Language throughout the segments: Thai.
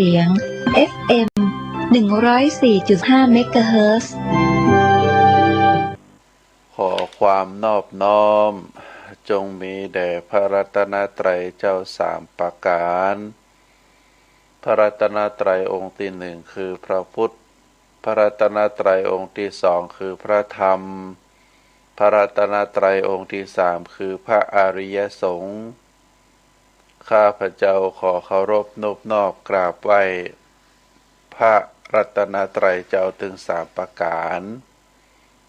สียง FM 104.5 เมกะเฮิรตซ์ ขอความนอบน้อมจงมีแด่พระรัตนตรัยเจ้าสามประการพระรัตนตรัยองค์ที่หนึ่งคือพระพุทธพระรัตนตรัยองค์ที่สองคือพระธรรมพระรัตนตรัยองค์ที่สามคือพระอริยสงฆ์ข้าพเจ้าขอเคารพนบนอบกราบไหว้พระรัตนตรัยเจ้าถึงสามประการ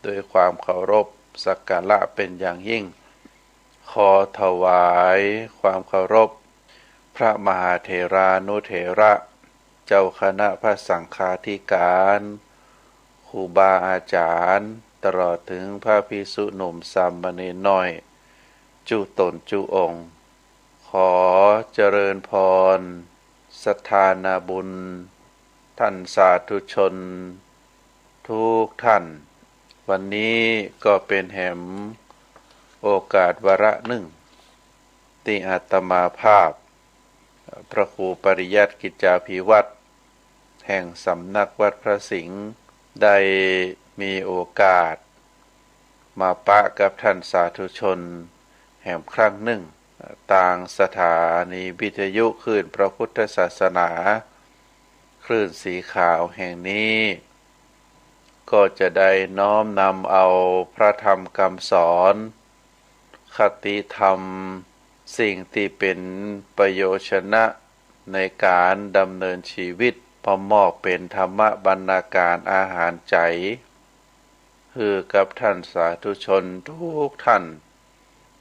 ด้วยความเคารพสักการะเป็นอย่างยิ่งขอถวายความเคารพพระมหาเถรานุเถระเจ้าคณะพระสังฆาธิการครูบาอาจารย์ตลอดถึงพระภิกษุหนุ่มสามเณรน้อยจุตนจุองค์ขอเจริญพรศรัทธานาบุญท่านสาธุชนทุกท่านวันนี้ก็เป็นแห่งโอกาสวาระหนึ่งที่อาตมาภาพพระครูปริยัติกิจจาภิวัตรแห่งสำนักวัดพระสิงห์ได้มีโอกาสมาปะกับท่านสาธุชนแห่งครั้งหนึ่งต่างสถานีวิทยุคลื่นพระพุทธศาสนาคลื่นสีขาวแห่งนี้ก็จะได้น้อมนำเอาพระธรรมคำสอนคติธรรมสิ่งที่เป็นประโยชนะในการดำเนินชีวิตพอมอบเป็นธรรมบรรณาการอาหารใจคือกับท่านสาธุชนทุกท่าน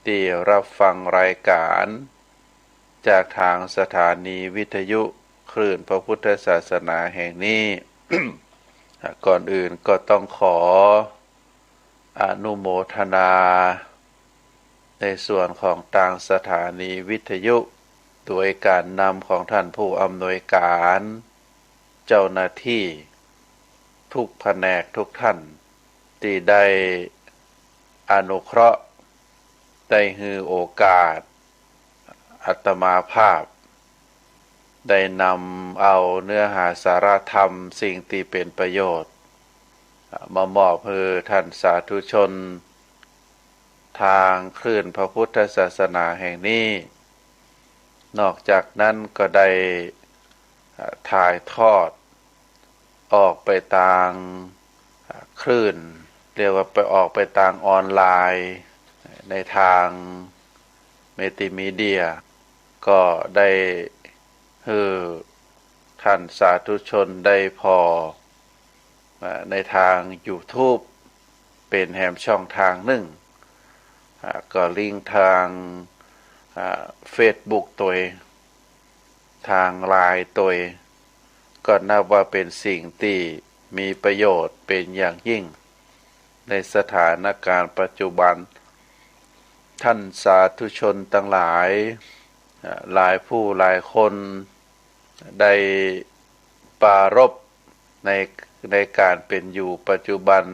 ที่รับฟังรายการจากทางสถานีวิทยุคลื่นพระพุทธศาสนาแห่งนี้ ก่อนอื่นก็ต้องขออนุโมทนาในส่วนของทางสถานีวิทยุโดยการนำของท่านผู้อำนวยการเจ้าหน้าที่ทุกแผนกทุกท่านที่ได้อนุเคราะห์ได้ให้โอกาสอาตมาภาพได้นำเอาเนื้อหาสาระธรรมสิ่งที่เป็นประโยชน์มามอบให้ท่านสาธุชนทางคลื่นพระพุทธศาสนาแห่งนี้นอกจากนั้นก็ได้ถ่ายทอดออกไปทางคลื่นเรียกว่าไปออกไปทางออนไลน์ในทางมัลติมีเดียก็ได้ให้ท่านสาธุชนได้พอในทาง YouTube เป็นแหมช่องทางหนึ่งก็ลิงก์ทางFacebook ตัวทางไลน์ตัวก็นับว่าเป็นสิ่งที่มีประโยชน์เป็นอย่างยิ่งในสถานการณ์ปัจจุบันท่านสาธุชนทั้งหลายหลายผู้หลายคนได้ปรารภในการเป็นอยู่ปัจจุบัน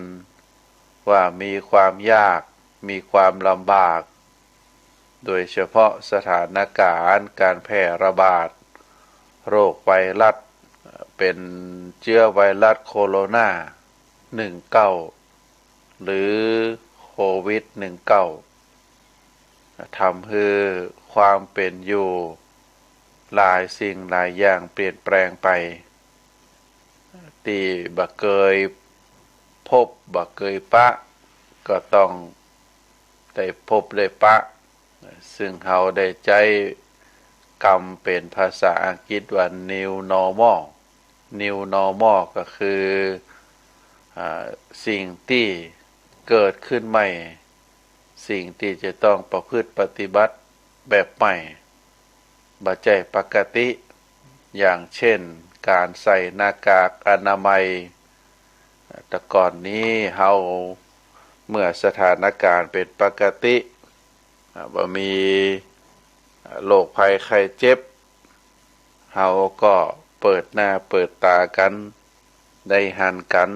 ว่ามีความยากมีความลำบากโดยเฉพาะสถานการณ์การแพร่ระบาดโรคไวรัสเป็นเชื้อไวรัสโคโรนา19หรือโควิด19ทำให้ความเป็นอยู่หลายสิ่งหลายอย่างเปลี่ยนแปลงไปที่บ่เคยพบบ่เคยปะก็ต้องได้พบได้ปะซึ่งเขาได้ใจคำเป็นภาษาอังกฤษว่า New Normal New Normal ก็คือสิ่งที่เกิดขึ้นใหม่สิ่งที่จะต้องประพฤติปฏิบัติแบบใหม่บ่ใช่ปกติอย่างเช่นการใส่หน้ากากอนามัยแต่ก่อนนี้เราเมื่อสถานการณ์เป็นปกติบ่มีโรคภัยไข้เจ็บเราก็เปิดหน้าเปิดตากันได้หันกัน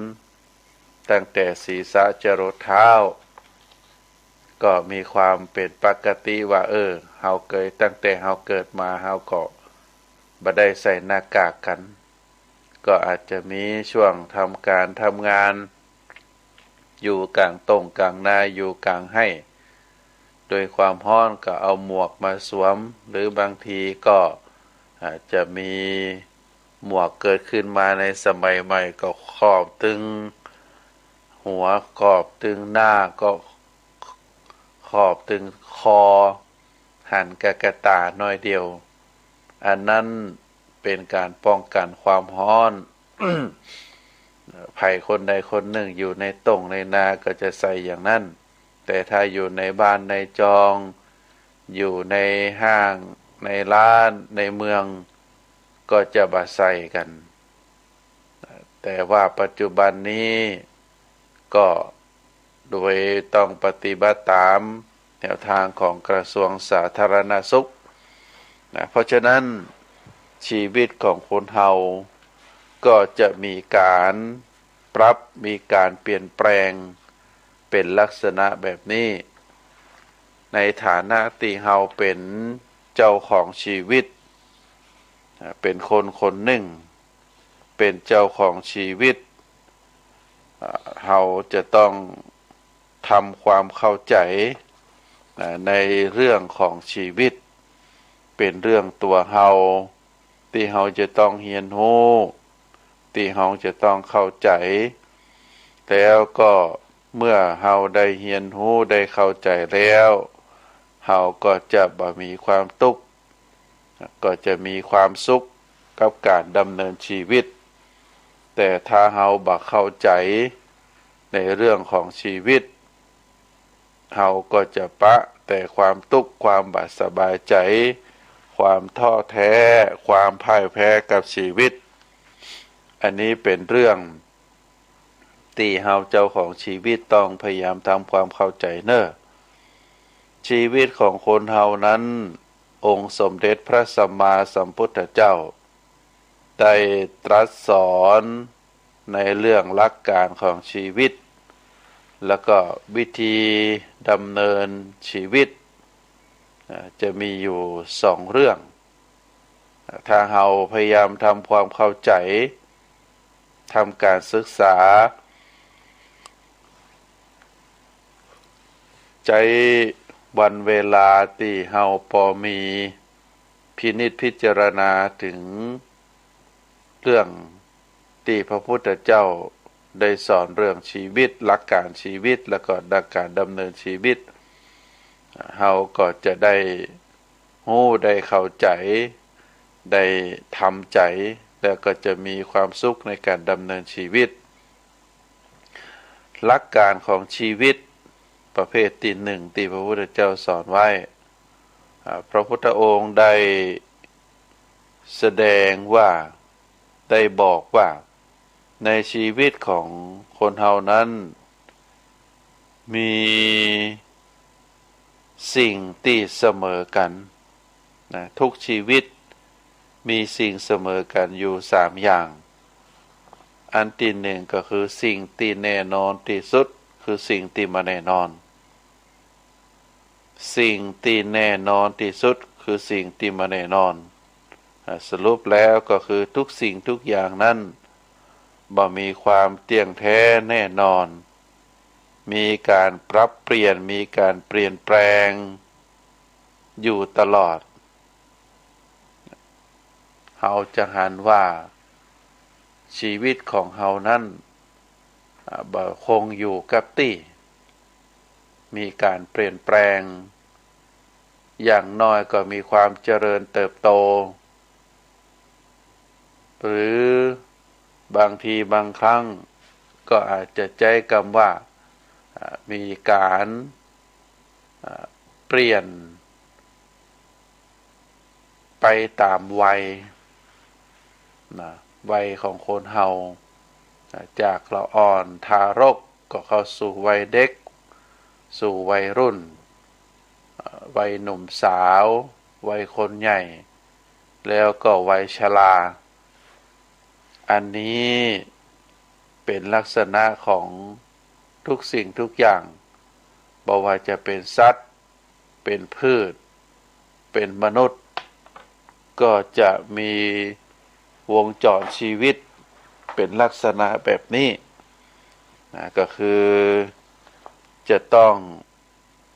ตั้งแต่ศีรษะจรดเท้าก็มีความเป็นปกติว่าเราเคยตั้งแต่เราเกิดมาเราก็ บ่ได้ใส่หน้ากากกัน ก็อาจจะมีช่วงทำการทำงานอยู่กลางตรงกลางนาอยู่กลางให้โดยความร้อนก็เอาหมวกมาสวมหรือบางทีก็อาจจะมีหมวกเกิดขึ้นมาในสมัยใหม่ก็ครอบตึงหัวครอบตึงหน้าก็ครอบตึงคอหันกระตาน้อยเดียวอันนั้นเป็นการป้องกันความร้อน ภัยคนใดคนหนึ่งอยู่ในตรงในนาก็จะใส่อย่างนั้นแต่ถ้าอยู่ในบ้านในจองอยู่ในห้างในร้านในเมืองก็จะบ่ใส่กันแต่ว่าปัจจุบันนี้ก็โดยต้องปฏิบัติตามแนวทางของกระทรวงสาธารณสุขนะเพราะฉะนั้นชีวิตของคนเฮาก็จะมีการปรับมีการเปลี่ยนแปลงเป็นลักษณะแบบนี้ในฐานะที่เฮาเป็นเจ้าของชีวิตเป็นคนคนหนึ่งเป็นเจ้าของชีวิตเฮาจะต้องทำความเข้าใจในเรื่องของชีวิตเป็นเรื่องตัวเฮาที่เฮาจะต้องเรียนรู้ที่เฮาจะต้องเข้าใจแล้วก็เมื่อเฮาได้เรียนรู้ได้เข้าใจแล้วเฮาก็จะบ่มีความทุกข์ก็จะมีความสุขกับการดำเนินชีวิตแต่ถ้าเฮาบ่เข้าใจในเรื่องของชีวิตเฮาก็จะปะแต่ความทุกข์ความบ่สบายใจความท้อแท้ความพ่ายแพ้กับชีวิตอันนี้เป็นเรื่องที่เฮาเจ้าของชีวิตต้องพยายามทำความเข้าใจเนอะชีวิตของคนเฮานั้นองค์สมเด็จพระสัมมาสัมพุทธเจ้าได้ตรัสสอนในเรื่องหลักการของชีวิตแล้วก็วิธีดำเนินชีวิตจะมีอยู่2เรื่องถ้าเราพยายามทำความเข้าใจทำการศึกษาใจวันเวลาที่เราพอมีพินิจพิจารณาถึงเรื่องที่พระพุทธเจ้าได้สอนเรื่องชีวิตหลักการชีวิตแล้วก็หลักการดำเนินชีวิตเราก็จะได้รู้ได้เข้าใจได้ทำใจแล้วก็จะมีความสุขในการดำเนินชีวิตหลักการของชีวิตประเภทที่1ที่พระพุทธเจ้าสอนไว้พระพุทธองค์ได้แสดงว่าได้บอกว่าในชีวิตของคนเฮานั้นมีสิ่งที่เสมอกันนะทุกชีวิตมีสิ่งเสมอกันอยู่3อย่างอันที่หนึ่งก็คือสิ่งที่แน่นอนที่สุดคือสิ่งที่ไม่แน่นอนสิ่งที่แน่นอนที่สุดคือสิ่งที่ไม่แน่นอนสรุปแล้วก็คือทุกสิ่งทุกอย่างนั้นบ่มีความเที่ยงแท้แน่นอนมีการปรับเปลี่ยนมีการเปลี่ยนแปลงอยู่ตลอดเฮาจะหันว่าชีวิตของเฮานั้นบ่คงอยู่กับที่มีการเปลี่ยนแปลงอย่างน้อยก็มีความเจริญเติบโตหรือบางทีบางครั้งก็อาจจะใช้คำว่ามีการเปลี่ยนไปตามวัยวัยของคนเฮาจากละอ่อนทารกก็เข้าสู่วัยเด็กสู่วัยรุ่นวัยหนุ่มสาววัยคนใหญ่แล้วก็วัยชราอันนี้เป็นลักษณะของทุกสิ่งทุกอย่างบ่ว่าจะเป็นสัตว์เป็นพืชเป็นมนุษย์ ก็จะมีวงจรชีวิตเป็นลักษณะแบบนี้นะก็คือจะต้อง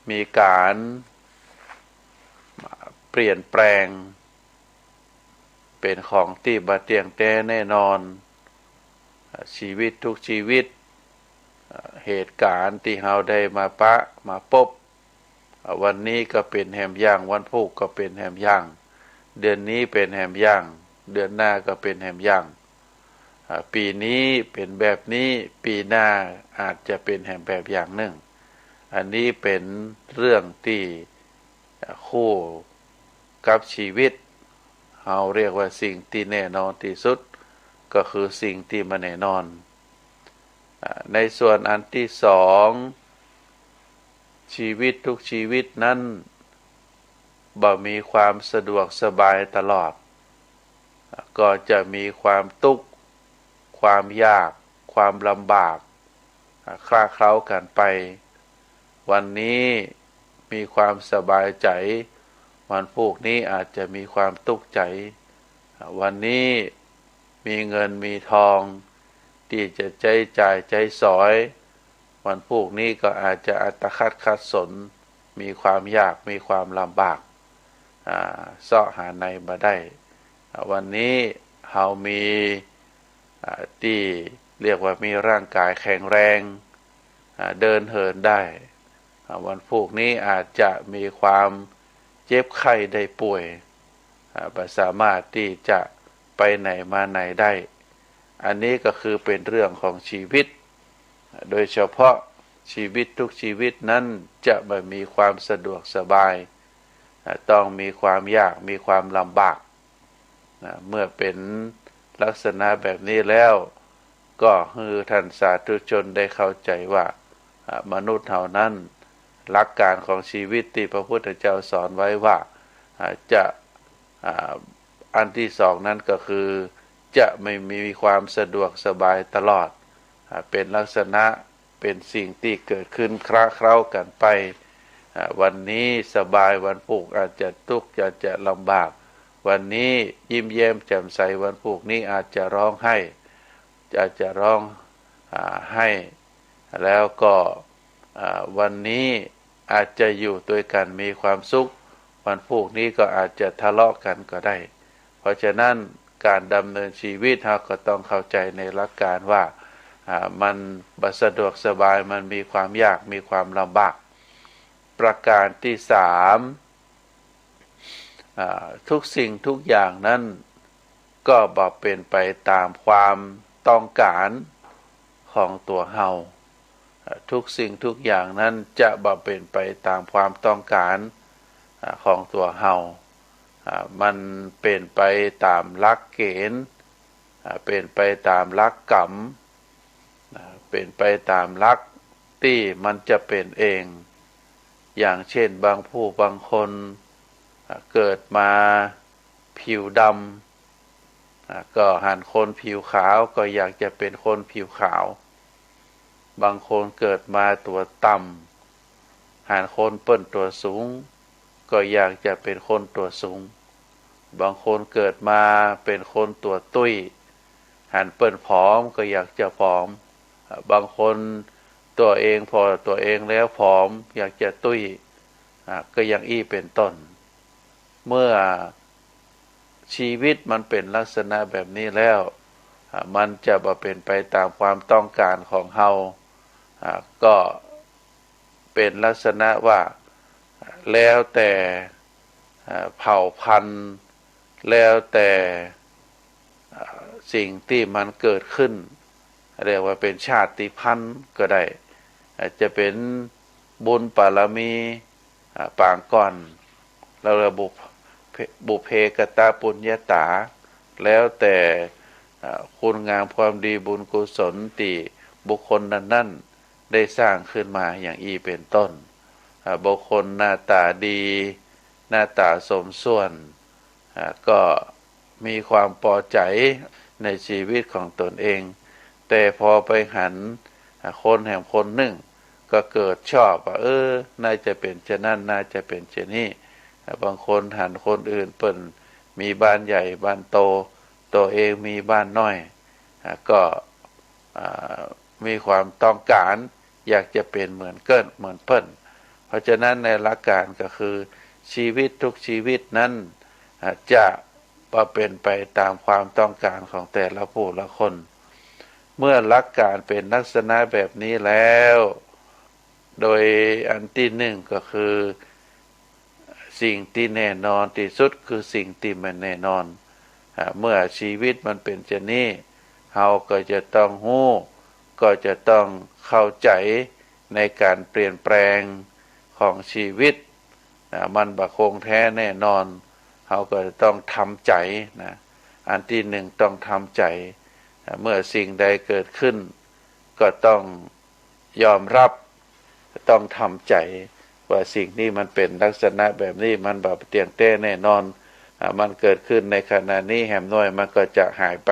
มีการเปลี่ยนแปลงเป็นของที่บ่เที่ยงแท้แน่นอนชีวิตทุกชีวิตเหตุการณ์ที่เราได้มาปะมาพบวันนี้ก็เป็นแหมย่างวันพุธก็เป็นแหมย่างเดือนนี้เป็นแหมย่างเดือนหน้าก็เป็นแหมย่างปีนี้เป็นแบบนี้ปีหน้าอาจจะเป็นแหมแบบอย่างหนึ่งอันนี้เป็นเรื่องที่คู่กับชีวิตเราเรียกว่าสิ่งที่แน่นอนที่สุดก็คือสิ่งที่ไม่แน่นอนในส่วนอันที่สองชีวิตทุกชีวิตนั้นบ่มีความสะดวกสบายตลอดก็จะมีความทุกข์ความยากความลำบากคลาเคล้ากันไปวันนี้มีความสบายใจวันพรุ่งนี้อาจจะมีความทุกข์ใจวันนี้มีเงินมีทองที่จะใช้จ่ายใช้สอยวันพรุ่งนี้ก็อาจจะอัตคัดขัดสนมีความยากมีความลำบากเสาะหาในมาได้วันนี้เรามีที่เรียกว่ามีร่างกายแข็งแรงเดินเหินได้วันพรุ่งนี้อาจจะมีความเจ็บไข้ได้ป่วยไม่สามารถที่จะไปไหนมาไหนได้อันนี้ก็คือเป็นเรื่องของชีวิตโดยเฉพาะชีวิตทุกชีวิตนั้นจะไม่มีความสะดวกสบายต้องมีความยากมีความลำบากเมื่อเป็นลักษณะแบบนี้แล้วก็ให้ท่านสาธุชนได้เข้าใจว่ามนุษย์เท่านั้นหลักการของชีวิตที่พระพุทธเจ้าสอนไว้ว่าจะอันที่สองนั้นก็คือจะไม่มีความสะดวกสบายตลอดเป็นลักษณะเป็นสิ่งที่เกิดขึ้นคล้าเคล้ากันไปวันนี้สบายวันพรุ่งอาจจะทุกข์อาจจะลำบากวันนี้ยิ้มแย้มแจ่มใสวันพรุ่งนี้อาจจะร้องไห้อาจจะร้องไห้แล้วก็วันนี้อาจจะอยู่ด้วยกันมีความสุขวันพรุ่งนี้ก็อาจจะทะเลาะกันก็ได้เพราะฉะนั้นการดำเนินชีวิตเราก็ต้องเข้าใจในหลักการว่ามันบ่สะดวกสบายมันมีความยากมีความลำบากประการที่สามทุกสิ่งทุกอย่างนั้นก็บ่เป็นไปตามความต้องการของตัวเฮาทุกสิ่งทุกอย่างนั้นจะบ่เป็นไปตามความต้องการของตัวเฮามันเป็นไปตามหลักเกณฑ์เป็นไปตามหลักกรรมเป็นไปตามหลักที่มันจะเป็นเองอย่างเช่นบางผู้บางคนเกิดมาผิวดำก็หันคนผิวขาวก็อยากจะเป็นคนผิวขาวบางคนเกิดมาตัวต่ำหันคนเปิ้นตัวสูงก็อยากจะเป็นคนตัวสูงบางคนเกิดมาเป็นคนตัวตุ้ยหันเปิ้นผอมก็อยากจะผอมบางคนตัวเองพอตัวเองแล้วผอมอยากจะตุ้ยก็อย่างอี้เป็นต้นเมื่อชีวิตมันเป็นลักษณะแบบนี้แล้วมันจะบ่เป็นไปตามความต้องการของเฮาก็เป็นลักษณะว่าแล้วแต่เผ่าพันธุ์แล้วแต่สิ่งที่มันเกิดขึ้นเรียกว่าเป็นชาติพันธุ์ก็ได้อาจจะเป็นบุญบารมีปางก่อนเราระบุบุพเพกตปุญญาตาแล้วแต่คุณงามความดีบุญกุศลที่บุคคลนั้นๆได้สร้างขึ้นมาอย่างอีเป็นต้นบุคคลหน้าตาดีหน้าตาสมส่วนก็มีความพอใจในชีวิตของตนเองแต่พอไปหันคนแห่งคนหนึ่งก็เกิดชอบว่าน่าจะเป็นเช่นนั้นน่าจะเป็นเช่นนี้บางคนหันคนอื่นเปิ่น มีบ้านใหญ่บ้านโตตัวเองมีบ้านน้อยก็มีความต้องการอยากจะเป็นเหมือนเกินเหมือนเพิ่นเพราะฉะนั้นในหลักการก็คือชีวิตทุกชีวิตนั้นจะเป็นไปตามความต้องการของแต่ละผู้ละคนเมื่อหลักการเป็นลักษณะแบบนี้แล้วโดยอันที่หนึ่งก็คือสิ่งที่แน่นอนที่สุดคือสิ่งที่ไม่แน่นอนเมื่อชีวิตมันเป็นเช่นนี้เราก็จะต้องรู้ก็จะต้องเข้าใจในการเปลี่ยนแปลงของชีวิตมันบ่คงแท้แน่นอนเราก็จะต้องทำใจนะอันที่หนึ่งต้องทำใจเมื่อสิ่งใดเกิดขึ้นก็ต้องยอมรับต้องทำใจว่าสิ่งนี้มันเป็นลักษณะแบบนี้มันบ่เที่ยงแท้แน่นอนมันเกิดขึ้นในขณะนี้แหมน้อยมันก็จะหายไป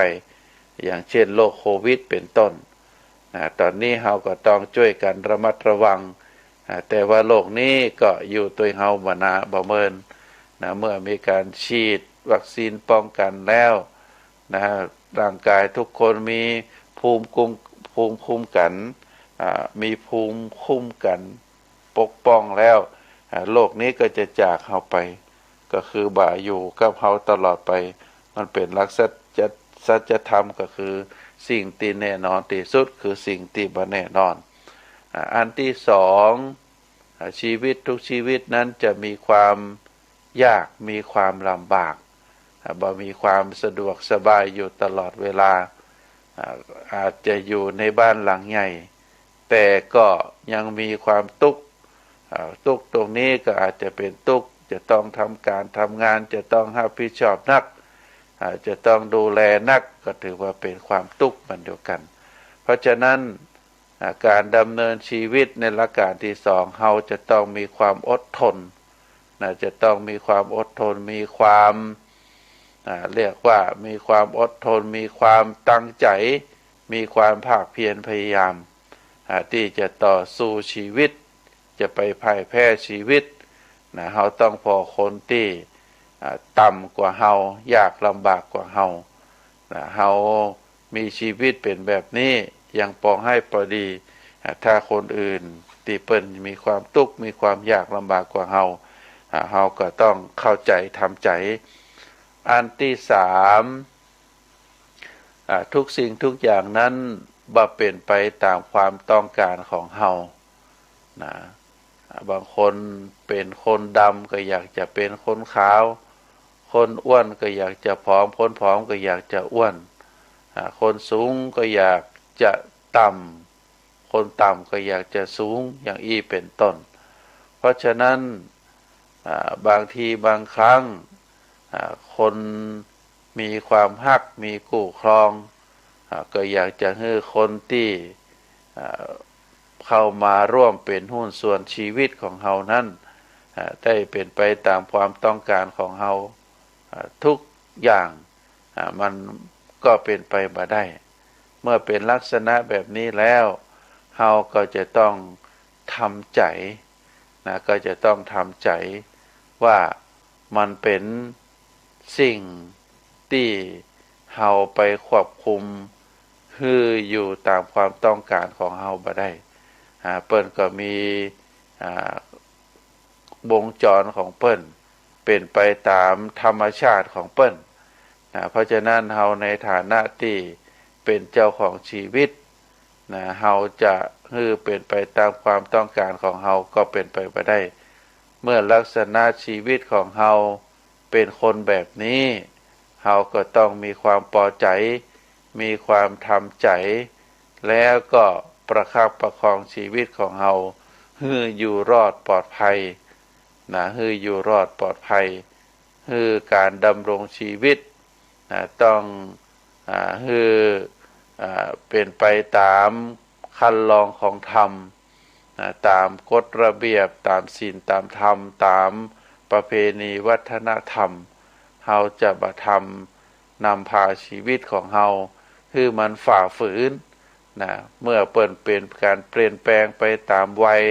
อย่างเช่นโรคโควิดเป็นต้นตอนนี้เราก็ต้องช่วยกันระมัดระวังแต่ว่าโรคนี้ก็อยู่ตัวเราบ่เมินเมื่อมีการฉีดวัคซีนป้องกันแล้วร่างกายทุกคนมีภูมิคุ้มกันมีภูมิคุ้มกันปกป้องแล้วโรคนี้ก็จะจากเราไปก็คือบ่อยู่กับเราตลอดไปมันเป็นหลักสัจธรรมก็คือสิ่งที่แน่นอนที่สุดคือสิ่งที่บ่แน่นอนอันที่สองชีวิตทุกชีวิตนั้นจะมีความยากมีความลำบากบ่มีความสะดวกสบายอยู่ตลอดเวลาอาจจะอยู่ในบ้านหลังใหญ่แต่ก็ยังมีความทุกข์ตรงนี้ก็อาจจะเป็นทุกข์จะต้องทำการทำงานจะต้องรับผิดชอบนักจะต้องดูแลนักก็ถือว่าเป็นความทุกข์มันเดียวกันเพราะฉะนั้นการดำเนินชีวิตในหลักการที่สองเราจะต้องมีความอดทนจะต้องมีความอดทนมีความเรียกว่ามีความอดทนมีความตั้งใจมีความภาคเพียรพยายามที่จะต่อสู้ชีวิตจะไปพ่ายแพ้ชีวิตเราต้องพอคนที่ต่ำกว่าเรายากลำบากกว่าเรามีชีวิตเป็นแบบนี้ยังปองให้พอดีถ้าคนอื่นที่เปิ้นมีความทุกข์มีความยากลำบากกว่าเราก็ต้องเข้าใจทำใจอันที่สามทุกสิ่งทุกอย่างนั้นบ่เป็นไปตามความต้องการของเราบางคนเป็นคนดำก็อยากจะเป็นคนขาวคนอ้วนก็อยากจะผอมคนผอมก็อยากจะอ้วนคนสูงก็อยากจะต่ำคนต่ำก็อยากจะสูงอย่างอี้เป็นต้นเพราะฉะนั้นบางทีบางครั้งคนมีความฮักมีคู่ครองก็อยากจะให้คนที่เข้ามาร่วมเป็นหุ้นส่วนชีวิตของเฮานั้นได้เป็นไปตามความต้องการของเฮาทุกอย่างมันก็เป็นไปบ่ได้เมื่อเป็นลักษณะแบบนี้แล้วเฮาก็จะต้องทำใจก็จะต้องทำใจว่ามันเป็นสิ่งที่เฮาไปควบคุมคืออยู่ตามความต้องการของเฮาบ่ได้เปิ้นก็มีวงจรของเปิ้นเป็นไปตามธรรมชาติของเปิ้นเพราะฉะนั้นเฮาในฐานะที่เป็นเจ้าของชีวิตเฮาจะเป็นไปตามความต้องการของเฮาก็เป็นไปบ่ได้เมื่อลักษณะชีวิตของเฮาเป็นคนแบบนี้เฮาก็ต้องมีความพอใจมีความทำใจแล้วก็ประคับประคองชีวิตของเฮาให้อยู่รอดปลอดภัยให้อยู่รอดปลอดภัยให้การดำรงชีวิตต้องให้เป็นไปตามคันลองของธรรมตามกฎระเบียบตามศีลตามธรรมตามประเพณีวัฒนธรรมเฮาจะบ่ทำนำพาชีวิตของเฮาคือมันฝ่าฝืนเมื่อเปิ่นเป็นการเปลี่ยนแปลงไปตามวัย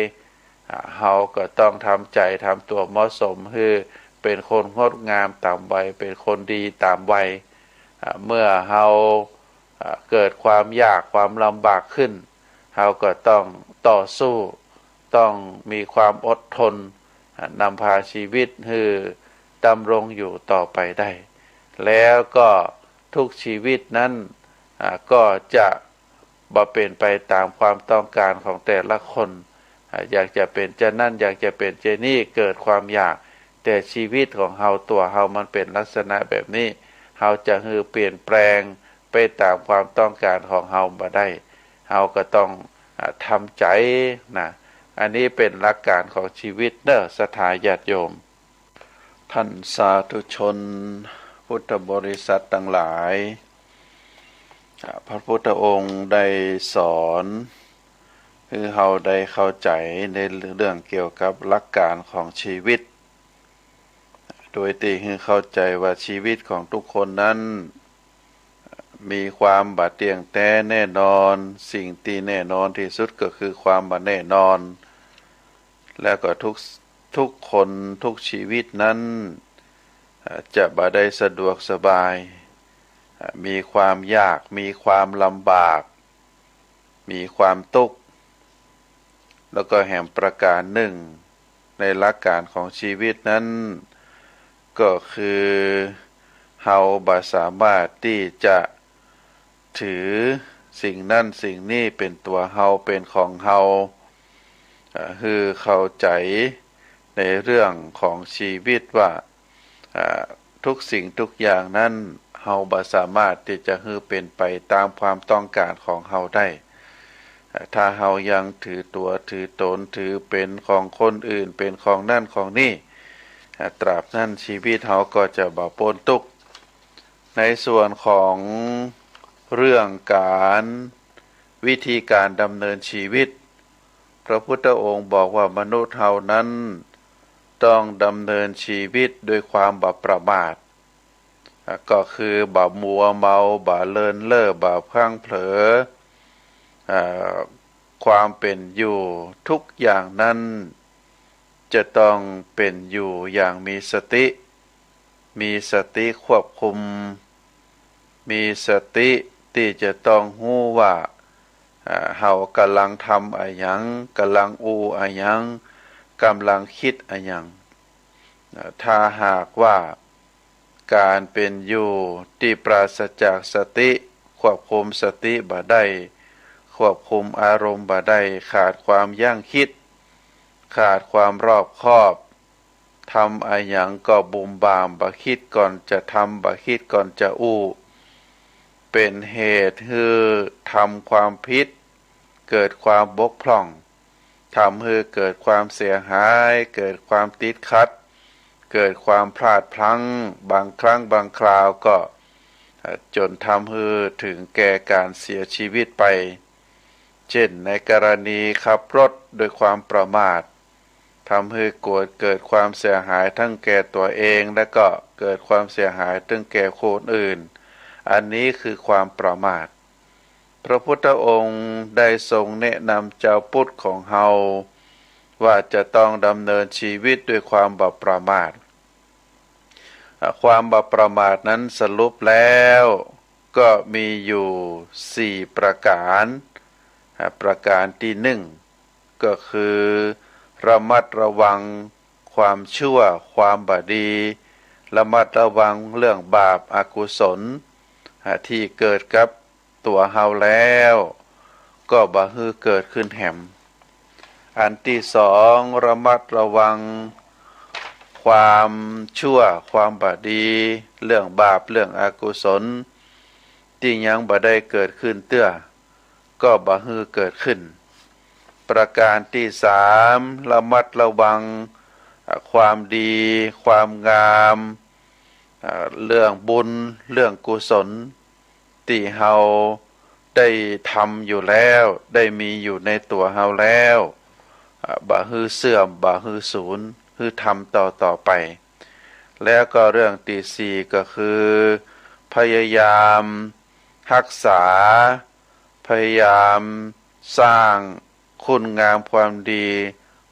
เฮาก็ต้องทำใจทำตัวเหมาะสมคือ เป็นคนงดงามตามวัยเป็นคนดีตามวัยเมื่อเราเกิดความยากความลำบากขึ้นเราก็ต้องต่อสู้ต้องมีความอดทนนำพาชีวิตให้ดำรงอยู่ต่อไปได้แล้วก็ทุกชีวิตนั้นก็จะบ่เป็นไปตามความต้องการของแต่ละคนอยากจะเป็นจะนั่นอยากจะเป็นเจนี่เกิดความอยากแต่ชีวิตของเฮาตัวเฮามันเป็นลักษณะแบบนี้เฮาจะเปลี่ยนแปลงไปตามความต้องการของเฮาบ่ได้เฮาก็ต้องทำใจนะอันนี้เป็นหลักการของชีวิตเด้อศรัทธาญาติโยมท่านสาธุชนพุทธบริษัททั้งหลายพระพุทธองค์ได้สอนคือเราได้เข้าใจในเรื่องเกี่ยวกับหลักการของชีวิตโดยที่คือเข้าใจว่าชีวิตของทุกคนนั้นมีความบาดเตียงแท้แน่นอนสิ่งที่แน่นอนที่สุดก็คือความบ่แน่นอนแล้วก็ทุกคนทุกชีวิตนั้นจะบ่ได้สะดวกสบายมีความยากมีความลำบากมีความทุกข์แล้วก็แห่งประการหนึ่งในหลักการของชีวิตนั้นก็คือเฮาบ่สามารถที่จะถือสิ่งนั้นสิ่งนี้เป็นตัวเฮาเป็นของเฮาคือเข้าใจในเรื่องของชีวิตว่าทุกสิ่งทุกอย่างนั้นเฮาบ่สามารถที่จะเป็นไปตามความต้องการของเฮาได้ถ้าเฮายังถือตัวถือตนถือเป็นของคนอื่นเป็นของนั่นของนี่ตราบนั้นชีวิตเฮาก็จะบ่พ้นทุกข์ในส่วนของเรื่องการวิธีการดำเนินชีวิตพระพุทธองค์บอกว่ามนุษย์เฮานั้นต้องดำเนินชีวิตด้วยความบ่ประมาทก็คือบ่มัวเมาบ่เลินเล่อบ่พลั้งเผลอความเป็นอยู่ทุกอย่างนั้นจะต้องเป็นอยู่อย่างมีสติควบคุมมีสติที่จะต้องรู้ว่าเฮากำลังทำอะไรหยังกำลังอะไรหยังกำลังคิดอะไรหยังถ้าหากว่าการเป็นอยู่ที่ปราศจากสติควบคุมสติบ่ได้ควบคุมอารมณ์บ่ได้ขาดความยั้งคิดขาดความรอบคอบทำอะไรหยังก็บุ่มบามบ่คิดก่อนจะทำบ่คิดก่อนจะเป็นเหตุให้ทำความผิดเกิดความบกพร่องทำให้เกิดความเสียหายเกิดความติดขัดเกิดความพลาดพลั้งบางครั้งบางคราวก็จนทำให้ถึงแก่การเสียชีวิตไปเช่นในกรณีขับรถโดยความประมาททำให้เกิดความเสียหายทั้งแก่ตัวเองและก็เกิดความเสียหายทั้งแก่คนอื่นอันนี้คือความประมาทพระพุทธองค์ได้ทรงแนะนำเจ้าพุทธของเฮาว่าจะต้องดำเนินชีวิตด้วยความบ่ประมาทความบ่ประมาทนั้นสรุปแล้วก็มีอยู่4ประการประการที่หนึ่งก็คือระมัดระวังความชั่วความบดีระมัดระวังเรื่องบาปอกุศลที่เกิดกับตัวเฮาแล้วก็บ่ให้เกิดขึ้นแหมอันที่สองระมัดระวังความชั่วความบดีเรื่องบาปเรื่องอกุศลที่ยังบ่ได้เกิดขึ้นเตื้อก็บ่ให้เกิดขึ้นประการที่สามระมัดระวังความดีความงามเรื่องบุญเรื่องกุศลที่เฮาได้ทำอยู่แล้วได้มีอยู่ในตัวเฮาแล้วบ่ฮือเสื่อมบ่ฮือสูญฮือทำต่อไปแล้วก็เรื่องที่สี่ก็คือพยายามรักษาพยายามสร้างคุณงามความดี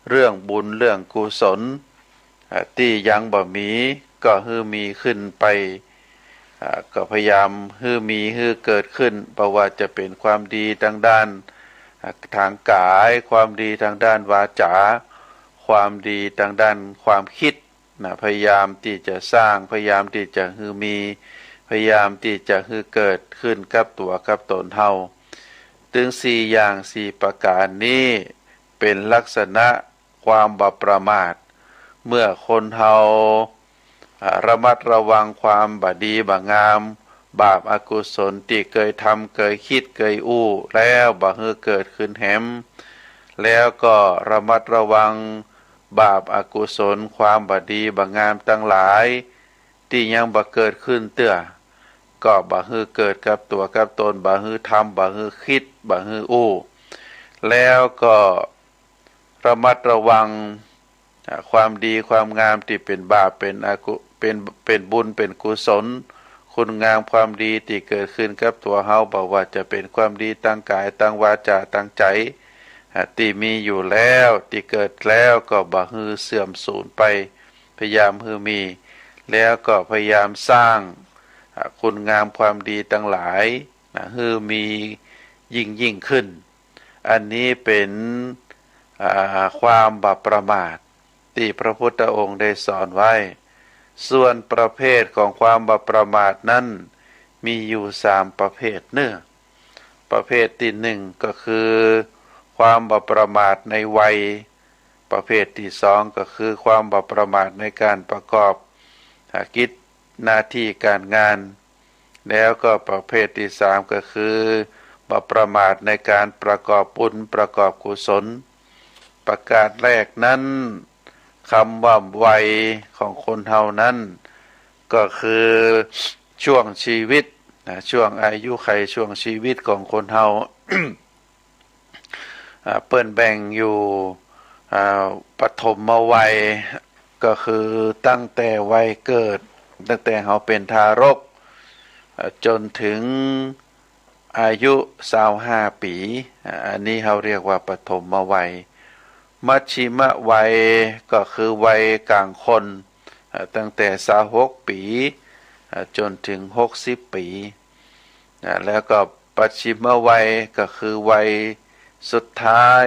เรื่องบุญเรื่องกุศล ที่ยังบ่มีก็ฮือมีขึ้นไปก็พยายามฮือมีฮือเกิดขึ้นเพราะว่าจะเป็นความดีทางด้านทางกายความดีทางด้านวาจาความดีทางด้านความคิดนะพยายามที่จะสร้างพยายามที่จะฮือมีพยายามที่จะฮือเกิดขึ้นกับตัวกับตนเฮาถึง4อย่าง4ประการนี้เป็นลักษณะความบ่ประมาทเมื่อคนเฮาระมัดระวังความบ่ดีบ่งามบาปอกุศลที่เคยทำเคยคิดเคยอู้แล้วบ่ฮือเกิดขึ้นแหมแล้วก็ระมัดระวังบาปอกุศลความบ่ดีบ่งามทั้งหลายที่ยังบ่เกิดขึ้นเตื้อก็บ่ฮือเกิดกับตัวกับตนบ่ฮือทำบ่ฮือคิดบ่ฮืออู้แล้วก็ระมัดระวังความดีความงามที่เป็นบาปเป็นบุญเป็นกุศลคุณงามความดีที่เกิดขึ้นกับตัวเฮาบอกว่าจะเป็นความดีตั้งกายตั้งวาจาตั้งใจที่มีอยู่แล้วที่เกิดแล้วก็บ่ฮือเสื่อมสูญไปพยายามฮือมีแล้วก็พยายามสร้างคุณงามความดีทั้งหลายฮือมียิ่งขึ้นอันนี้เป็นความบ่ประมาทที่พระพุทธองค์ได้สอนไว้ส่วนประเภทของความบ่ประมาทนั้นมีอยู่3ประเภทเนื้อประเภทที่1ก็คือความบ่ประมาทในวัยประเภทที่2ก็คือความบ่ประมาทในการประกอบกิจหน้าที่การงานแล้วก็ประเภทที่3ก็คือบ่ประมาทในการประกอบบุญประกอบกุศลประการแรกนั้นคำว่าวัยของคนเฮานั้นก็คือช่วงชีวิตช่วงอายุขัยช่วงชีวิตของคนเฮา เปิ้นแบ่งอยู่ปฐมวัยก็คือตั้งแต่วัยเกิดตั้งแต่เฮาเป็นทารกจนถึงอายุ25ปีอันนี้เฮาเรียกว่าปฐมวัยมัชชิมวัยก็คือวัยกลางคนตั้งแต่26ปีจนถึง60ปีแล้วก็ปัจฉิมวัยก็คือวัยสุดท้าย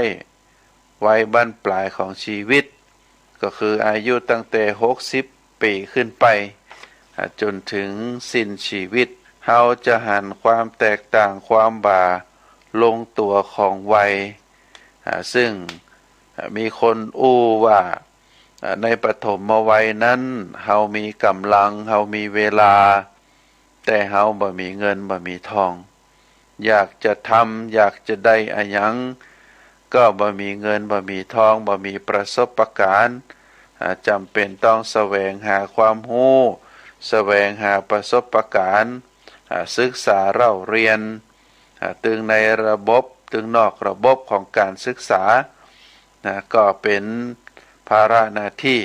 วัยบั้นปลายของชีวิตก็คืออายุตั้งแต่60ปีขึ้นไปจนถึงสิ้นชีวิตเฮาจะหันความแตกต่างความบ่าลงตัวของวัยซึ่งมีคนอู้ว่าในปฐมวัยนั้นเฮามีกำลังเฮามีเวลาแต่เฮาบ่มีเงินบ่มีทองอยากจะทำอยากจะได้อะหยังก็บ่มีเงินบ่มีทองบ่มีประสบการณ์จำเป็นต้องแสวงหาความรู้แสวงหาประสบการณ์ศึกษาเล่าเรียนตึงในระบบตึงนอกระบบของการศึกษาก็เป็นภาระหน้าที่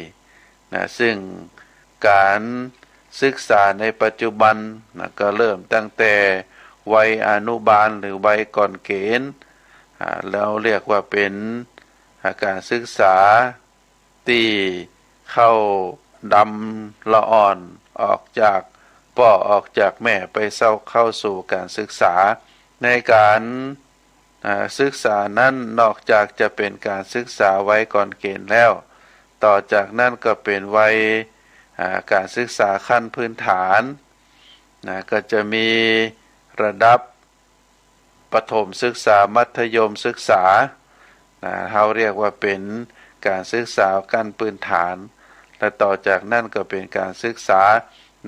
ซึ่งการศึกษาในปัจจุบันก็เริ่มตั้งแต่วัยอนุบาลหรือวัยก่อนเกณฑ์แล้วเรียกว่าเป็นการศึกษาที่เข้าดำละอ่อนออกจากพ่อออกจากแม่ไปเข้าสู่การศึกษาในการศึกษานั้นนอกจากจะเป็นการศึกษาไว้ก่อนเกณฑ์แล้วต่อจากนั้นก็เป็นวัยการศึกษาขั้นพื้นฐานก็จะมีระดับประถมศึกษามัธยมศึกษาเขาเรียกว่าเป็นการศึกษาขั้นพื้นฐานและต่อจากนั้นก็เป็นการศึกษา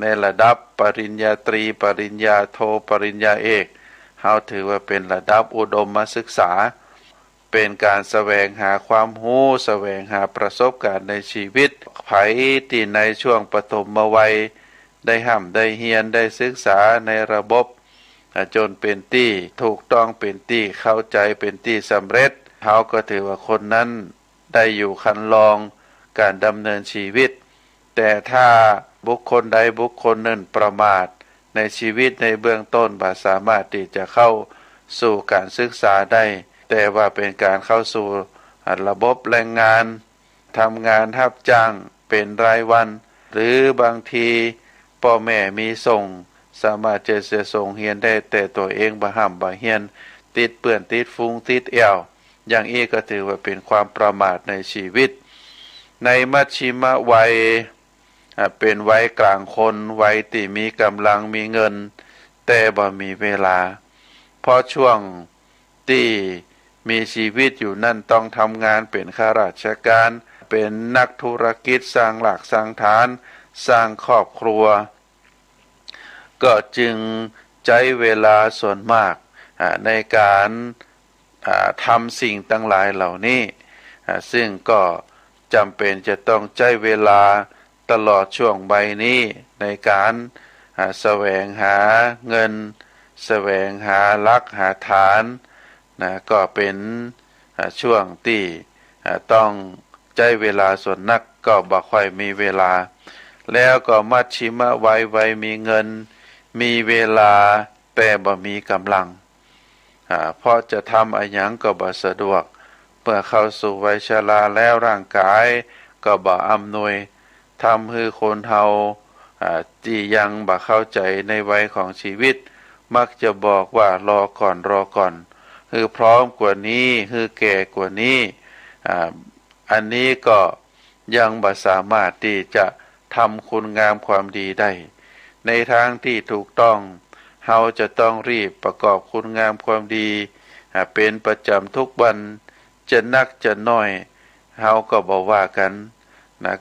ในระดับปริญญาตรีปริญญาโทปริญญาเอกเขาถือว่าเป็นระดับอุดมศึกษาเป็นการแสวงหาความรู้แสวงหาประสบการณ์ในชีวิตไผที่ในช่วงปฐมวัยได้ห้ำได้เฮียนได้ศึกษาในระบบจนเป็นที่ถูกต้องเป็นที่เข้าใจเป็นที่สำเร็จเขาก็ถือว่าคนนั้นได้อยู่คันลองการดำเนินชีวิตแต่ถ้าบุคคลใดบุคคลหนึ่งประมาทในชีวิตในเบื้องต้นบ่สามารถที่จะเข้าสู่การศึกษาได้แต่ว่าเป็นการเข้าสู่ระบบแรงงานทำงานรับจ้าง เป็นรายวันหรือบางทีพ่อแม่มีส่งสามารถจะส่งเรียนได้แต่ตัวเองบ่ห้ามบ่เรียนติดเปื้อนติดฟุ้งติดแอวอย่างนี้ก็ถือว่าเป็นความประมาทในชีวิตในมัชชิมวัยเป็นวัยกลางคนวัยที่มีกำลังมีเงินแต่บ่มีเวลาเพราะช่วงที่มีชีวิตอยู่นั่นต้องทำงานเป็นข้าราชการเป็นนักธุรกิจสร้างหลักสร้างฐานสร้างครอบครัวก็จึงใช้เวลาส่วนมากในการทำสิ่งต่างหลายเหล่านี้ซึ่งก็จำเป็นจะต้องใช้เวลาตลอดช่วงใบนี้ในการแสวงหาเงินแสวงหาหลักหาฐานก็เป็นช่วงที่ต้องใช้เวลาส่วนนักก็บ่ค่อยมีเวลาแล้วก็มัชชิมวัยมีเงินมีเวลาแต่บ่มีกำลังเพราะจะทำอะไรหยังก็บ่สะดวกเมื่อเข้าสู่วัยชราแล้วร่างกายก็บ่อำนวยทำให้คนเฮาที่ยังบ่เข้าใจในวัยของชีวิตมักจะบอกว่ารอก่อนคือพร้อมกว่านี้คือแก่กว่านี้อันนี้ก็ยังบ่สามารถที่จะทำคุณงามความดีได้ในทางที่ถูกต้องเฮาจะต้องรีบประกอบคุณงามความดีเป็นประจำทุกวันจะนักจะน้อยเฮาก็บ่ว่ากัน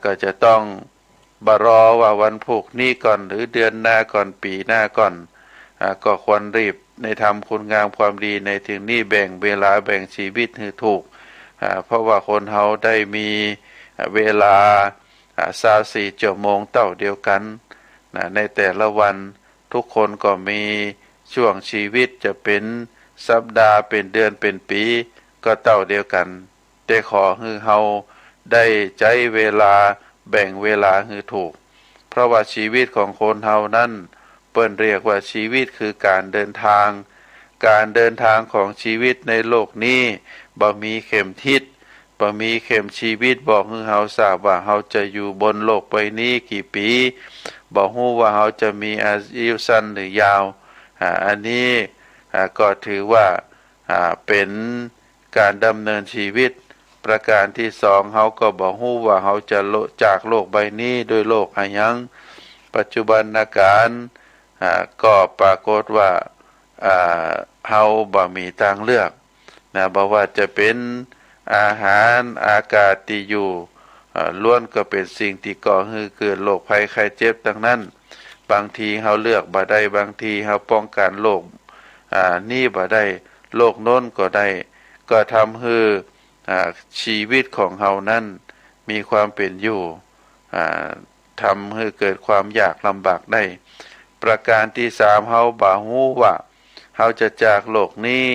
ก็จะต้องบ่รอว่าวันพุกนี้ก่อนหรือเดือนหน้าก่อนปีหน้าก่อนก็ควรรีบในทำคุณงามความดีในถึงนี้แบ่งเวลาแบ่งชีวิตให้ถูกเพราะว่าคนเฮาได้มีเวลา24 ชั่วโมงเท่าเดียวกันในแต่ละวันทุกคนก็มีช่วงชีวิตจะเป็นสัปดาห์เป็นเดือนเป็นปีก็เท่าเดียวกันแต่ขอให้เฮาได้ใช้เวลาแบ่งเวลาให้ถูกเพราะว่าชีวิตของคนเฮานั้นเปิ้นเรียกว่าชีวิตคือการเดินทางของชีวิตในโลกนี้บ่มีเข็มทิศบ่มีเข็มชีวิตบอกให้เฮาทราบว่าเฮาจะอยู่บนโลกใบนี้กี่ปีบ่ฮู้ว่าเฮาจะมีอายุสั้นหรือยาวอันนี้ก็ถือว่าเป็นการดำเนินชีวิตประการที่สองเฮาก็บ่ฮู้ว่าเฮาจะจากโลกใบนี้โดยโลกอะหยังปัจจุบันการก็ปรากฏว่าเฮาบ่มีทางเลือกบ่ว่าจะเป็นอาหารอากาศที่อยู่ล้วนก็เป็นสิ่งที่ก่อให้เกิดโรคภัยไข้เจ็บทั้งนั้นบางทีเฮาเลือกบ่ได้บางทีเฮาป้องกันโรคนี้บ่ได้โรคโน้นก็ได้ก็ทำให้ชีวิตของเฮานั้นมีความเป็นอยู่ทำให้เกิดความยากลำบากได้ประการที่สามเฮาบ่ฮู้ว่าเฮาจะจากโลกนี้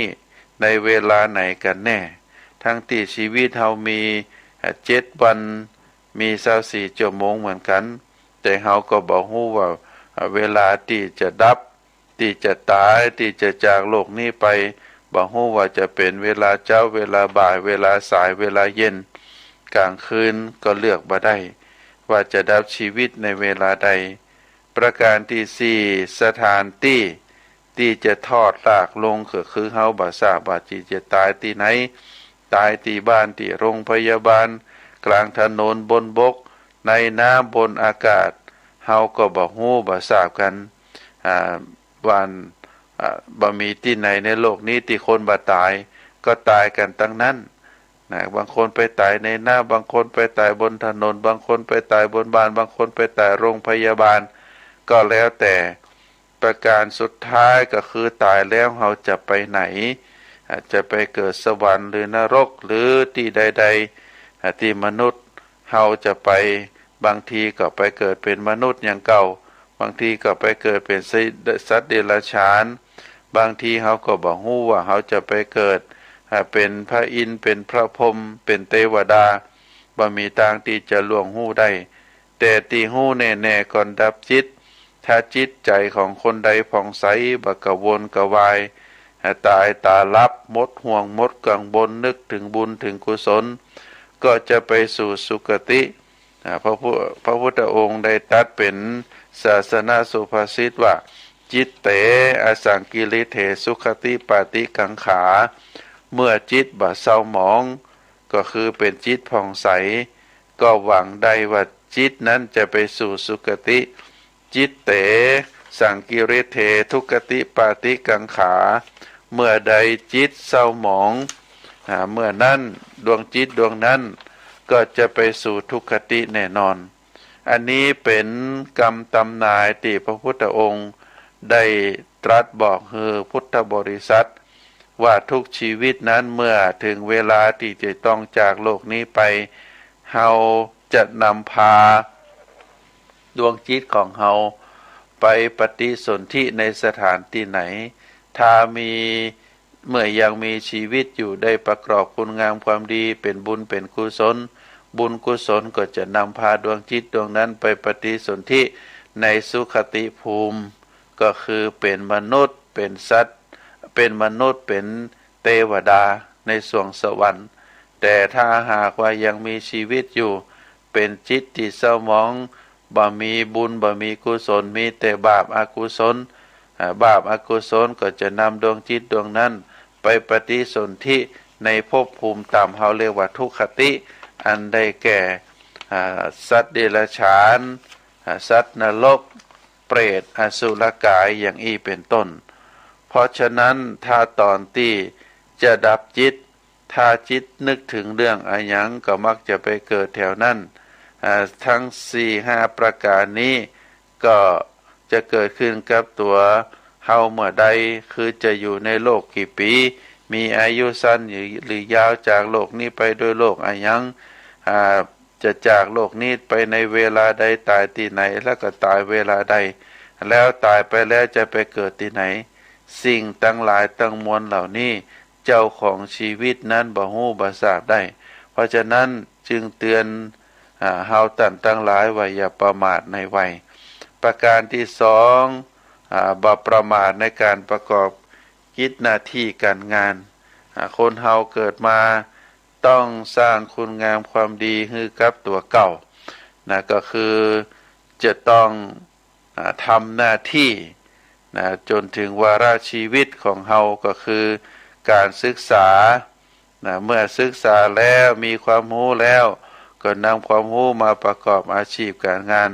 ในเวลาไหนกันแน่ทั้งที่ชีวิตเฮามี7 วันมี24 ชั่วโมงเหมือนกันแต่เฮาก็บ่ฮู้ว่าเวลาที่จะดับที่จะตายที่จะจากโลกนี้ไปบ่ฮู้ว่าจะเป็นเวลาเช้าเวลาบ่ายเวลาสายเวลาเย็นกลางคืนก็เลือกบ่ได้ว่าจะดับชีวิตในเวลาใดประการที่สี่สถานที่จะทอดลากลงก็คือเฮาบ่ทราบว่าจะตายที่ไหนตายที่บ้านที่โรงพยาบาลกลางถนนบนบกในน้ำบนอากาศเฮาก็บ่ฮู้บ่ทราบกันวันบ่มีที่ไหนในโลกนี้ที่คนบ่ตายก็ตายกันทั้งนั้นบางคนไปตายในน้ำบางคนไปตายบนถนนบางคนไปตายบนบ้านบางคนไปตายโรงพยาบาลก็แล้วแต่ประการสุดท้ายก็คือตายแล้วเฮาจะไปไหนจะไปเกิดสวรรค์หรือนรกหรือที่ใดๆที่มนุษย์เฮาจะไปบางทีก็ไปเกิดเป็นมนุษย์อย่างเก่าบางทีก็ไปเกิดเป็นสัตว์เดรัจฉานบางทีเฮาก็บ่ฮู้ว่าเฮาจะไปเกิดเป็นพระอินทร์เป็นพระพรหมเป็นเทวดาบ่มีทางที่จะล่วงฮู้ได้แต่ที่ฮู้แน่ๆก่อนดับจิตถ้าจิตใจของคนใดผ่องใสบ่กระวนกระวายตายตาลับหมดห่วงหมดกังวลนึกถึงบุญถึงกุศลก็จะไปสู่สุคติ พระพุทธองค์ได้ตรัสเป็นศาสนาสุภาษิตว่าจิตเตอสังกิริเถสุขติปาติกังขาเมื่อจิตบ่เศร้าหมองก็คือเป็นจิตผ่องใสก็หวังได้ว่าจิตนั้นจะไปสู่สุคติจิตเตสังกิริเถทุกติปาติกังขาเมื่อใดจิตเศร้าหมองเมื่อนั้นดวงจิตดวงนั้นก็จะไปสู่ทุกขติแน่นอนอันนี้เป็นกรรมตำนายที่พระพุทธองค์ได้ตรัสบอกคือพุทธบริษัทว่าทุกชีวิตนั้นเมื่อถึงเวลาที่จะต้องจากโลกนี้ไปเฮาจะนำพาดวงจิตของเฮาไปปฏิสนธิในสถานที่ไหนถ้ามีเมื่อยังมีชีวิตอยู่ได้ประกอบคุณงามความดีเป็นบุญเป็นกุศลบุญกุศลก็จะนำพาดวงจิตดวงนั้นไปปฏิสนธิในสุขติภูมิก็คือเป็นมนุษย์เป็นสัตว์เป็นมนุษย์เป็นเทวดาในสวงสวรรค์แต่ถ้าหากว่ายังมีชีวิตอยู่เป็นจิตที่เศร้าหมองบ่มีบุญบ่มีกุศลมีแต่บาปอกุศลบาปอกุศลก็จะนำดวงจิตดวงนั้นไปปฏิสนธิในภพภูมิต่ำเฮาเรียกว่าทุกขติอันได้แก่สัตว์เดรัจฉานสัตว์นรกเปรตอสุรกายอย่างอี้เป็นต้นเพราะฉะนั้นถ้าตอนที่จะดับจิตถ้าจิตนึกถึงเรื่องอะไรยังก็มักจะไปเกิดแถวนั้นทั้ง4-5ประการนี้ก็จะเกิดขึ้นกับตัวเฮาเมื่อใดคือจะอยู่ในโลกกี่ปีมีอายุสั้นหรือยาวจากโลกนี้ไปโดยโลกอะไรยังจะจากโลกนี้ไปในเวลาใดตายที่ไหนแล้วก็ตายเวลาใดแล้วตายไปแล้วจะไปเกิดที่ไหนสิ่งทั้งหลายทั้งมวลเหล่านี้เจ้าของชีวิตนั้นบ่ฮู้บ่ทราบได้เพราะฉะนั้นจึงเตือนเฮาท่านทั้งหลายว่าอย่าประมาทในวัยประการที่2บ่ประมาทในการประกอบกิจหน้าที่การงานคนเฮาเกิดมาต้องสร้างคุณงามความดีให้กับตัวเก่านะก็คือจะต้องทำหน้าที่นะจนถึงวาระชีวิตของเฮาก็คือการศึกษานะเมื่อศึกษาแล้วมีความรู้แล้วก็นำความรู้มาประกอบอาชีพการงาน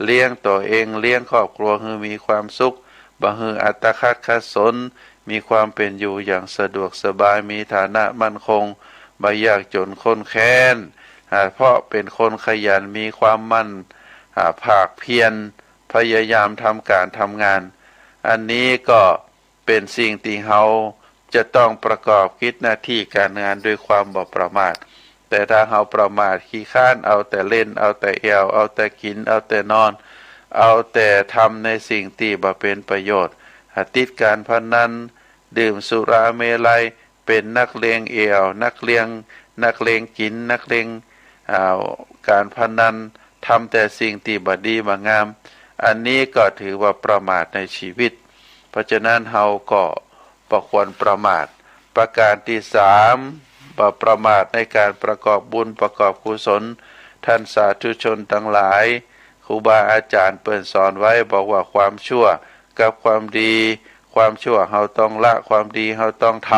เลี้ยงตัวเองเลี้ยงครอบครัวให้มีความสุขบ่ให้อัตคัดขัดสนมีความเป็นอยู่อย่างสะดวกสบายมีฐานะมั่นคงบ่ยากจนคนแค้นเพราะเป็นคนขยันมีความมั่นภาคเพียรพยายามทำการทำงานอันนี้ก็เป็นสิ่งที่เฮาจะต้องประกอบกิจหน้าที่การงานด้วยความบ่ประมาทแต่ถ้าเฮาประมาทขี้ข้านเอาแต่เล่นเอาแต่แอวเอาแต่กินเอาแต่นอนเอาแต่ทำในสิ่งที่บ่เป็นประโยชน์ติดการพนันดื่มสุราเมลัยเป็นนักเลงเอวนักเลงกินนักเลงการพนันทำแต่สิ่งที่บ่ดีบ่งามอันนี้ก็ถือว่าประมาทในชีวิตเพราะฉะนั้นเฮาก็บ่ควรประมาทประการที่3บ่ประมาทในการประกอบบุญประกอบกุศลท่านสาธุชนทั้งหลายครูบาอาจารย์เปิ้นสอนไว้บอกว่าความชั่วกับความดีความชั่วเฮาต้องละความดีเฮาต้องท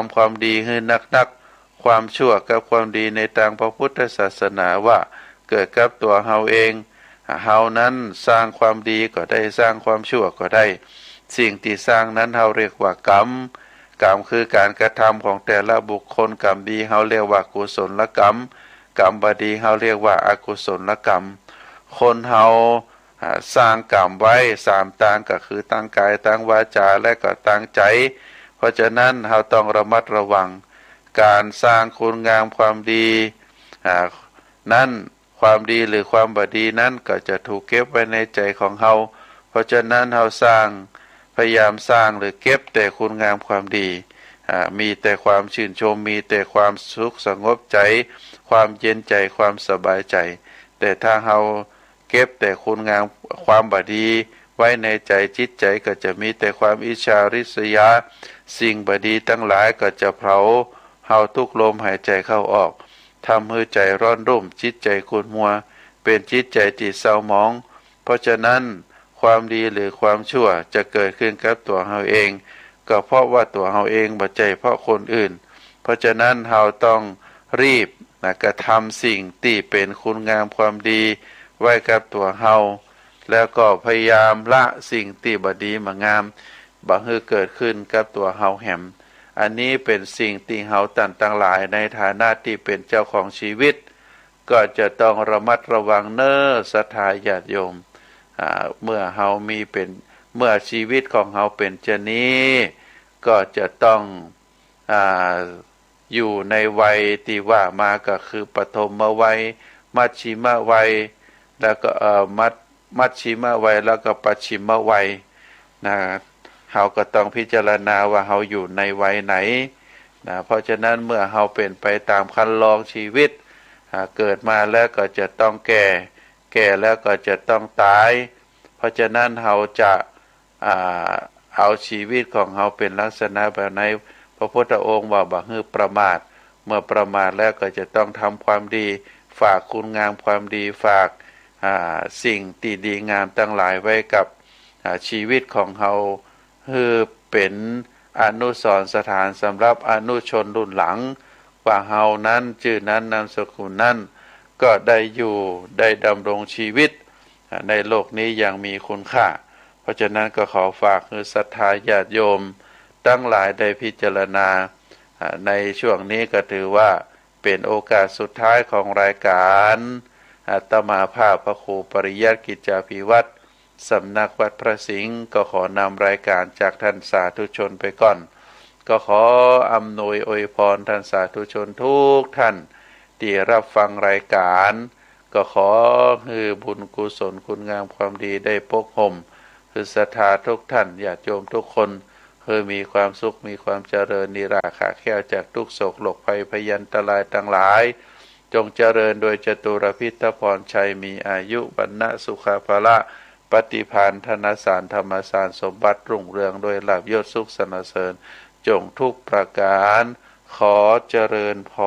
ำความดีให้นักๆความชั่วกับความดีในทางพระพุทธศาสนาว่าเกิดกับตัวเฮาเองเฮานั้นสร้างความดีก็ได้สร้างความชั่วก็ได้สิ่งที่สร้างนั้นเฮาเรียกว่ากรรมคือการกระทำของแต่ละบุคคลกรรมดีเฮาเรียกว่ากุศลกรรมกรรมบ่ดีเฮาเรียกว่าอกุศลกรรมคนเฮาสร้างกรรมไว้3ทางก็คือตั้งกายตั้งวาจาและก็ตั้งใจเพราะฉะนั้นเฮาต้องระมัดระวังการสร้างคุณงามความดีนั้นความดีหรือความบ่ดีนั้นก็จะถูกเก็บไว้ในใจของเฮาเพราะฉะนั้นเฮาพยายามสร้างหรือเก็บแต่คุณงามความดีมีแต่ความชื่นชมมีแต่ความสุขสงบใจความเย็นใจความสบายใจแต่ถ้าเฮาเก็บแต่คุณงามความบ่ดีไว้ในใจจิตใจก็จะมีแต่ความอิจฉาริษยาสิ่งบ่ดีทั้งหลายก็จะเผาเฮาทุกลมหายใจเข้าออก ทำให้ใจร้อนรุ่มจิตใจขุ่นมัวเป็นจิตใจที่เศร้าหมองเพราะฉะนั้นความดีหรือความชั่วจะเกิดขึ้นกับตัวเราเองก็เพราะว่าตัวเราเองบ่ใจเพราะคนอื่นเพราะฉะนั้นเราต้องรีบกระทำสิ่งที่เป็นคุณงามความดีไว้กับตัวเราแล้วก็พยายามละสิ่งที่บ่ดีมางามบ่ให้เกิดขึ้นกับตัวเราแหมอันนี้เป็นสิ่งที่เราต่างหลายในฐานะที่เป็นเจ้าของชีวิตก็จะต้องระมัดระวังเน้อศรัทธาญาติโยมเมื่อชีวิตของเราเป็นเช่นนี้ก็จะต้องอยู่ในวัยที่ว่ามาก็คือปฐมวัยมัชชิมวัยแล้วก็มัชชิมวัยแล้วก็ปัจฉิมวัยนะเราก็ต้องพิจารณาว่าเราอยู่ในวัยไหนนะเพราะฉะนั้นเมื่อเราเป็นไปตามคันลองชีวิตเกิดมาแล้วก็จะต้องแก่แล้วก็จะต้องตายเพราะฉะนั้นเราจะเอาชีวิตของเราเป็นลักษณะแบบไหนพระพุทธองค์ว่าบ่ให้ประมาทเมื่อประมาทแล้วก็จะต้องทำความดีฝากคุณงามความดีฝากสิ่งที่ดีงามทั้งหลายไว้กับชีวิตของเราคือเป็นอนุสรณ์สถานสำหรับอนุชนรุ่นหลังว่าเฮานั้นชื่อนั้นนามสกุลนั้นก็ได้อยู่ได้ดำรงชีวิตในโลกนี้อย่างมีคุณค่าเพราะฉะนั้นก็ขอฝากคือศรัทธาญาติโยมทั้งหลายได้พิจารณาในช่วงนี้ก็ถือว่าเป็นโอกาสสุดท้ายของรายการอาตมาภาพพระครูปริยัติกิจจาภิวัตรสำนักวัดพระสิงห์ก็ขอนำรายการจากท่านสาธุชนไปก่อนก็ขออำนวยอวยพรท่านสาธุชนทุกท่านที่รับฟังรายการก็ขอให้บุญกุศลคุณงามความดีได้ปกห่มคือศรัทธาทุกท่านญาติโยมทุกคนให้มีความสุขมีความเจริญนิราขาแค้วจากทุกโศกโรคภัยพยันตรายทั้งหลายจงเจริญโดยจตุรพิทพรชัยมีอายุวรรณะสุขภาละปฏิภาณธนสารธรรมสารสมบัติรุ่งเรืองโดยลาภยศสุขสรรเสริญจงทุกประการขอเจริญพร